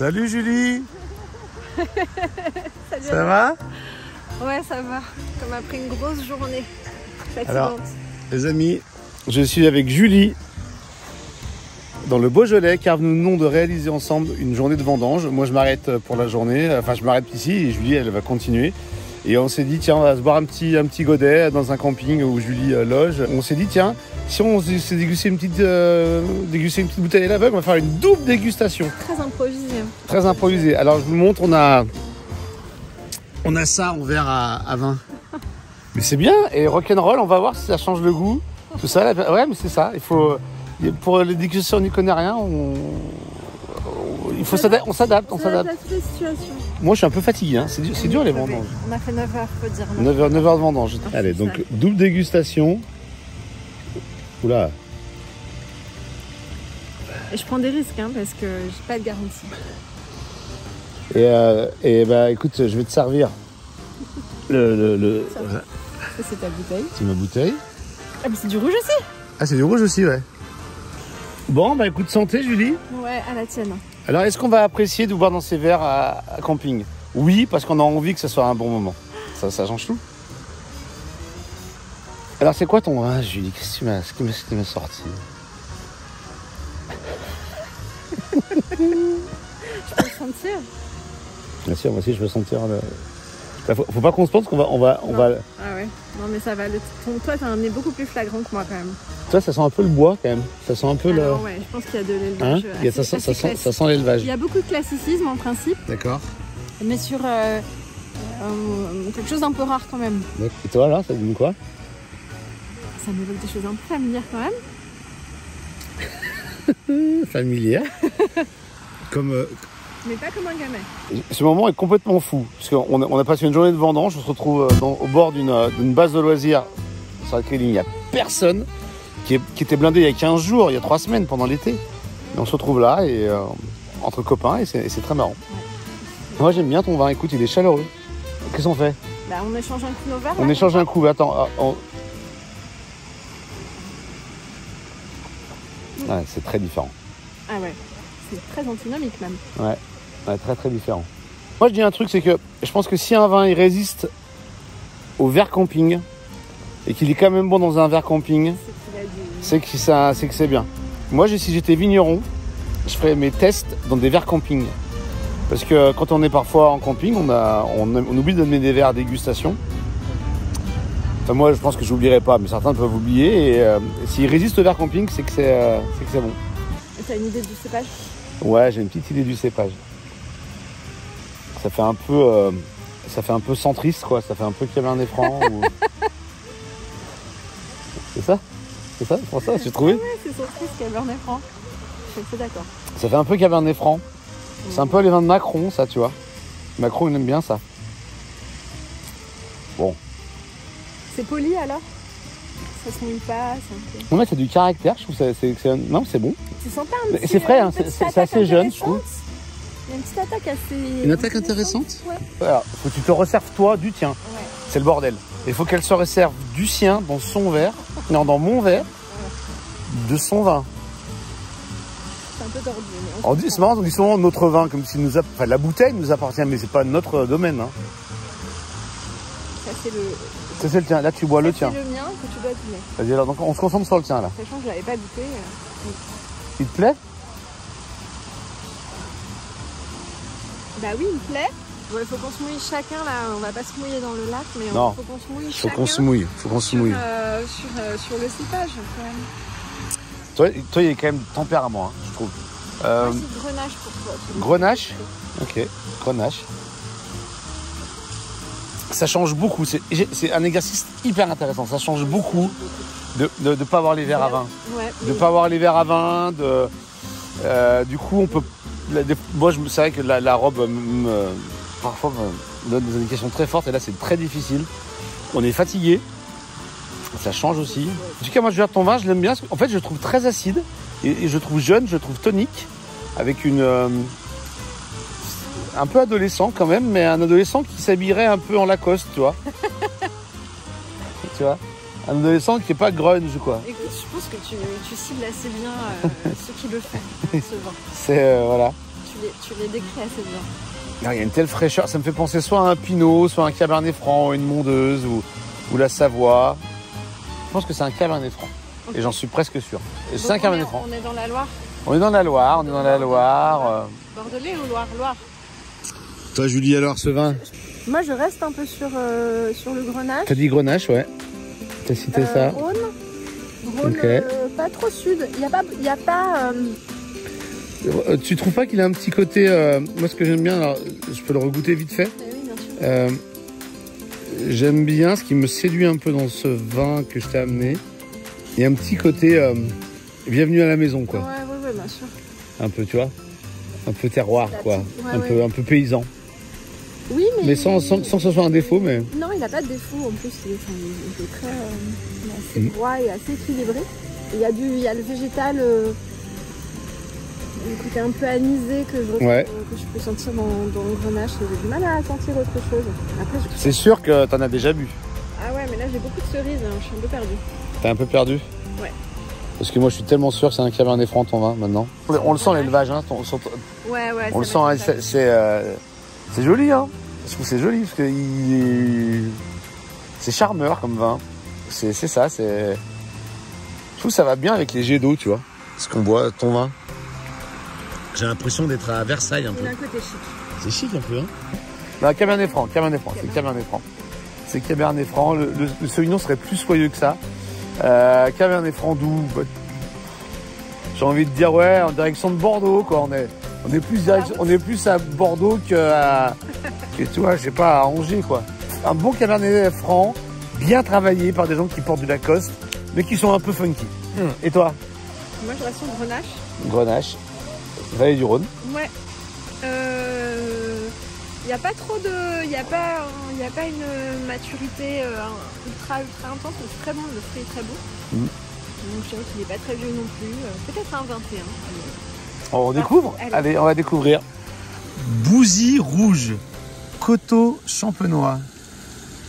Salut Julie. Salut, ça va? Ouais, ça va. Comme après une grosse journée fatigante. Alors, les amis, je suis avec Julie dans le Beaujolais car nous venons de réaliser ensemble une journée de vendange. Moi, je m'arrête pour la journée. Enfin, je m'arrête ici et Julie, elle va continuer. Et on s'est dit, tiens, on va se boire un petit godet dans un camping où Julie loge. On s'est dit, tiens, si on s'est dégusté une petite bouteille à l'aveugle, on va faire une double dégustation. Très improvisé. Très improvisé. Alors, je vous montre, on a ça en verre à vin. Mais c'est bien. Et rock'n'roll, on va voir si ça change le goût. Tout ça, ouais, mais c'est ça. Il faut, pour les dégustations, on n'y connaît rien. On s'adapte. On s'adapte à toutes les situations. Moi, je suis un peu fatigué. Hein. C'est dur les vendanges. On a fait 9 heures, faut dire. 9 heures de vendange. Allez, donc double dégustation. Oula. Et je prends des risques hein, parce que j'ai pas de garantie. Et bah écoute, je vais te servir Ça, c'est ta bouteille. C'est ma bouteille. Ah mais c'est du rouge aussi. Ah, c'est du rouge aussi, ouais. Bon, bah écoute, santé Julie. Ouais, à la tienne. Alors, est-ce qu'on va apprécier de boire dans ces verres à camping? Oui, parce qu'on a envie que ce soit un bon moment. Ça change tout. Alors, c'est quoi ton vin, Julie? Qu'est-ce que tu m'as sorti? Je peux le sentir. Bien sûr, moi aussi, je veux sentir le... Faut pas qu'on se pense qu'on va... Ah ouais, non mais ça va. Toi, t'as un nez beaucoup plus flagrant que moi quand même. Toi, ça sent un peu le bois quand même. Ça sent un peu le... Ouais, je pense qu'il y a de l'élevage. Hein? Ça sent l'élevage. Il y a beaucoup de classicisme en principe. D'accord. Mais sur quelque chose d'un peu rare quand même. Et toi, là, ça donne quoi? Ça m'évoque des choses un peu familières quand même. Familière. Comme... Mais pas comme un gamin. Ce moment est complètement fou. Parce qu'on a passé une journée de vendange. On se retrouve au bord d'une base de loisirs sur laquelle il n'y a personne. Qui était blindée il y a 15 jours, il y a 3 semaines pendant l'été. Et on se retrouve là, et, entre copains, et c'est très marrant. Ouais. Moi, j'aime bien ton vin. Écoute, il est chaleureux. Qu'est-ce qu'on fait? Bah, on échange un coup nos verres. On échange un coup. Attends. Ouais, c'est très différent. Ah ouais, c'est très antinomique même. Ouais, très très différent. Moi je dis un truc, c'est que je pense que si un vin il résiste au verre camping et qu'il est quand même bon dans un verre camping, c'est que c'est bien. Moi si j'étais vigneron, je ferais mes tests dans des verres camping. Parce que quand on est parfois en camping, on oublie de donner des verres à dégustation. Enfin moi je pense que j'oublierai pas, mais certains peuvent oublier. Et s'il résiste au verre camping, c'est que c'est bon. Et t'as une idée du cépage? Ouais, j'ai une petite idée du cépage. Ça fait un peu centriste, quoi. Ça fait un peu Cabernet Franc. C'est ça? C'est ça? Pour ça, j'ai trouvé? Ouais, c'est centriste Cabernet Franc. Je suis assez d'accord. Ça fait un peu Cabernet Franc. C'est un peu les vins de Macron, ça, tu vois. Macron, il aime bien ça. Bon. C'est poli alors? Ça se mouille pas? Non, mais c'est du caractère, je trouve que non, c'est bon. Tu sens pas un petit... C'est frais, hein, c'est assez jeune, je trouve. Il y a une petite attaque assez... Une attaque intéressante? Ouais. Alors, faut que tu te resserves toi du tien. Ouais. C'est le bordel. Il faut qu'elle se resserve du sien dans son verre. Non, dans mon verre. Ouais. De son vin. C'est un peu tordu. C'est marrant, on dit souvent notre vin, comme si la bouteille nous appartient, mais c'est pas notre domaine. Hein. Ça, c'est le... Ça, c'est le tien. Là, tu bois le tien. C'est le mien que tu dois deviner. Vas-y, alors, donc, on se concentre sur le tien, là. Sachant que je l'avais pas goûté. Il te plaît? Bah oui, il me plaît. Il faut qu'on se mouille chacun, là. On va pas se mouiller dans le lac, mais il faut qu'on se mouille chacun. Faut qu'on se mouille. Sur le cépage, quand même. Toi, il y a quand même tempérament, hein, je trouve. Moi, c'est Grenache pour toi. Grenache? Ok, Grenache. Ça change beaucoup. C'est un exercice hyper intéressant. Ça change beaucoup de ne pas avoir les verres à vin. Ouais, de ne pas avoir les verres à vin. Du coup, on peut... Moi, c'est vrai que la robe parfois me donne des indications très fortes. Et là, c'est très difficile. On est fatigué. Ça change aussi. En tout cas, moi, je veux dire, ton vin, je l'aime bien. En fait, je le trouve très acide. Et je le trouve jeune, je le trouve tonique. Avec une... un peu adolescent quand même, mais un adolescent qui s'habillerait un peu en Lacoste, tu vois. Tu vois, un adolescent qui n'est pas grunge, quoi. Écoute, je pense que tu cibles assez bien ceux qui le font, ce vin. C'est, voilà. Tu tu les décris assez bien. Il y a une telle fraîcheur, ça me fait penser soit à un Pinot, soit à un Cabernet Franc, une Mondeuse ou la Savoie. Je pense que c'est un Cabernet Franc. Okay. Et j'en suis presque sûr. Et c'est un Cabernet Franc. On est dans la Loire. On est dans la Loire, Bordelais ou Loire? Toi Julie, alors ce vin? Moi je reste un peu sur le Grenache. T'as dit Grenache, ouais. T'as cité ça. Rhône, okay. Pas trop sud. Il y a pas Tu trouves pas qu'il a un petit côté... moi ce que j'aime bien, alors, je peux le regoûter vite fait. Oui, bien sûr. J'aime bien, ce qui me séduit un peu dans ce vin que je t'ai amené. Il y a un petit côté bienvenue à la maison, quoi. Ouais, bien sûr. Un peu, tu vois, un peu terroir, quoi. Un peu paysan. Oui, mais sans que ce soit un défaut, mais... Non, il n'a pas de défaut. En plus, il est très assez droit et assez équilibré. Il y a le végétal, le côté un peu anisé que je peux sentir dans le Grenache. J'ai du mal à sentir autre chose. C'est sûr que t'en as déjà bu. Ah ouais, mais là j'ai beaucoup de cerises, hein. Je suis un peu perdue. T'es un peu perdu? Ouais. Parce que moi je suis tellement sûr que c'est un Cabernet Franc ton vin maintenant. On le sent l'élevage, hein. Ouais. On le sent, hein, c'est joli, hein. Je trouve que c'est joli parce que c'est charmeur comme vin. C'est ça, Je trouve que ça va bien avec les jets d'eau, tu vois. Ce qu'on boit, ton vin. J'ai l'impression d'être à Versailles un peu. Il a un côté chic. C'est chic un peu, hein. Non, Cabernet Franc, c'est Cabernet Franc. C'est Cabernet Franc. Le Sauvignon serait plus soyeux que ça. Cabernet Franc doux. J'ai envie de dire, ouais, en direction de Bordeaux, quoi. On est plus à Bordeaux que tu vois, je sais pas, à Angers, quoi. Un bon Cabernet Franc, bien travaillé par des gens qui portent du Lacoste, mais qui sont un peu funky. Et toi? Moi, je reste sur Grenache. Grenache, Vallée du Rhône. Ouais. Il n'y a pas trop de... Il n'y a pas une maturité ultra intense, mais c'est très bon, le fruit est très beau. Donc je dirais qu'il n'est pas très vieux non plus. Peut-être un 21. On découvre? Allez, on va découvrir. Bouzy rouge, coteau champenois.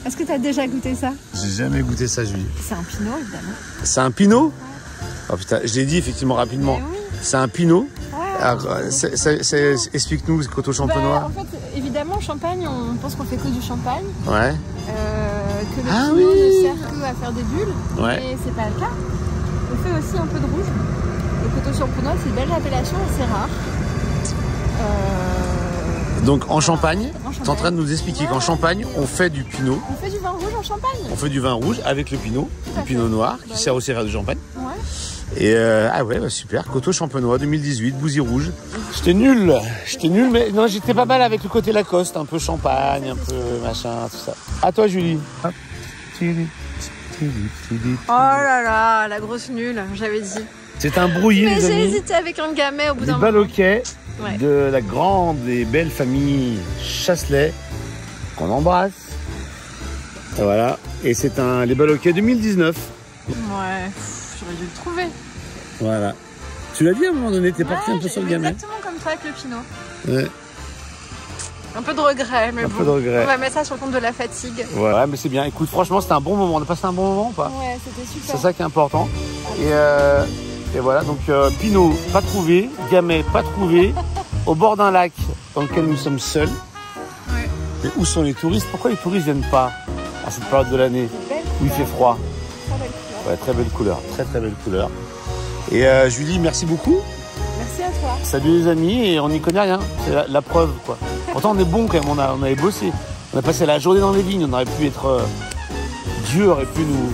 Est-ce que tu as déjà goûté ça? J'ai jamais goûté ça, Julie. C'est un pinot, évidemment. C'est un pinot? Oh putain, je l'ai dit effectivement rapidement. Oui. C'est un pinot. Alors, explique-nous ce coteau champenois. En fait, évidemment, champagne, on pense qu'on fait que du champagne. Ouais. Que le pinot ne sert que à faire des bulles. Ouais. Mais c'est pas le cas. On fait aussi un peu de rouge. Le coteau champenois, c'est une belle appellation et c'est rare. Donc en Champagne, tu es en train de nous expliquer qu'en Champagne, on fait du pinot. On fait du vin rouge en Champagne. On fait du vin rouge avec le pinot, du pinot noir, qui sert aussi à faire du champagne. Ouais. Et super, coteau champenois 2018, Bouzy rouge. J'étais nul, mais non, j'étais pas mal avec le côté Lacoste, un peu champagne, un peu machin, tout ça. À toi, Julie. Oh là là, la grosse nulle, j'avais dit. C'est un brouillé, mais les amis. J'ai hésité avec un Gamay au bout d'un moment. Les Baloquets de la grande et belle famille Chasselet, qu'on embrasse. Et voilà, et c'est les Baloquets 2019. Ouais, j'aurais dû le trouver. Voilà. Tu l'as dit à un moment donné, t'es parti un peu sur le Gamay. Exactement comme toi avec le pinot. Ouais. Un peu de regret, mais bon. On va mettre ça sur le compte de la fatigue. Ouais, mais c'est bien. Écoute, franchement, c'était un bon moment. On a passé un bon moment ou pas? Ouais, c'était super. C'est ça qui est important. Et voilà, donc Pinot, pas trouvé. Gamay, pas trouvé. Au bord d'un lac dans lequel nous sommes seuls. Ouais. Mais où sont les touristes? Pourquoi les touristes viennent pas à cette période de l'année où il fait froid? Très belle couleur. Ouais, très belle couleur. Très très belle couleur. Et Julie, merci beaucoup. Merci à toi. Salut les amis, et on n'y connaît rien. C'est la preuve, quoi. Pourtant, on est bon quand même. On avait bossé. On a passé la journée dans les vignes. On aurait pu être... Dieu aurait pu nous